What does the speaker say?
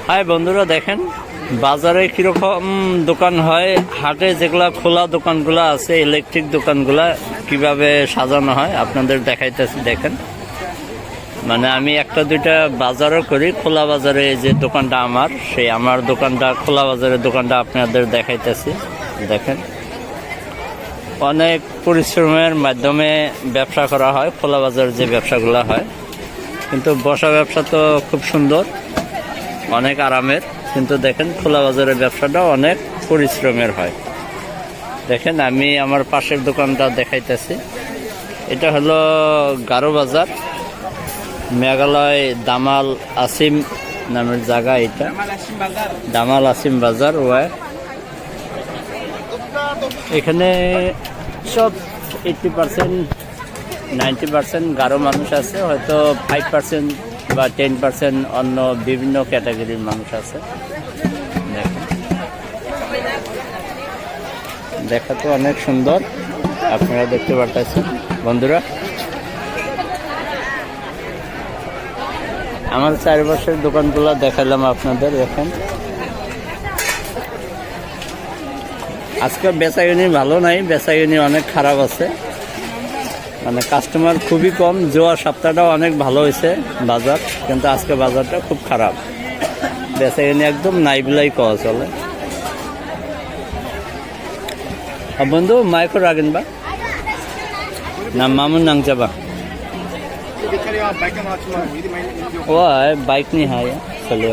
High বন্ধুরা, দেখেন বাজারে কিরকম দোকান হয়। হাটে যেগুলা খোলা দোকানগুলো আছে, ইলেকট্রিক দোকানগুলা কিভাবে সাজানো হয় আপনাদের দেখাইতেছি। দেখেন, মানে আমি একটা দুইটা বাজারও করি। খোলা বাজারে যে দোকানটা আমার, সেই আমার দোকানটা খোলা বাজারের দোকানটা আপনাদের দেখাইতেছি। দেখেন, অনেক পরিশ্রমের মাধ্যমে ব্যবসা করা হয় খোলা বাজার যে ব্যবসাগুলো হয়। কিন্তু বসা ব্যবসা তো খুব সুন্দর, অনেক আরামের। কিন্তু দেখেন, খোলা বাজারের ব্যবসাটা অনেক পরিশ্রমের হয়। দেখেন, আমি আমার পাশের দোকানটা দেখাইতেছি। এটা হলো গারো বাজার, মেঘালয় দামাল আসিম নামের জায়গা। এটা দামাল আসিম বাজার ওয়াই। এখানে সব 80% 90% গারো মানুষ আছে, হয়তো 5% বা 10% অন্য বিভিন্ন ক্যাটাগরির মানুষ আছে। দেখা তো অনেক সুন্দর, আপনারা দেখতে পারতেছেন বন্ধুরা। আমার চারপাশের দোকানগুলো দেখালাম আপনাদের। দেখেন, আজকে বেচাকেনি ভালো নাই, বেচাকেনি অনেক খারাপ আছে, মানে কাস্টমার খুবই কম। যাওয়া সপ্তাহটাও অনেক ভালো হয়েছে বাজার, কিন্তু আজকে বাজারটা খুব খারাপ। বেচাকেনি একদম নাই বিলাই কওয়া চলে। বন্ধু মাইকো রাখেন বা না মামুন নাং যাবা ও বাইক নি হয় চলে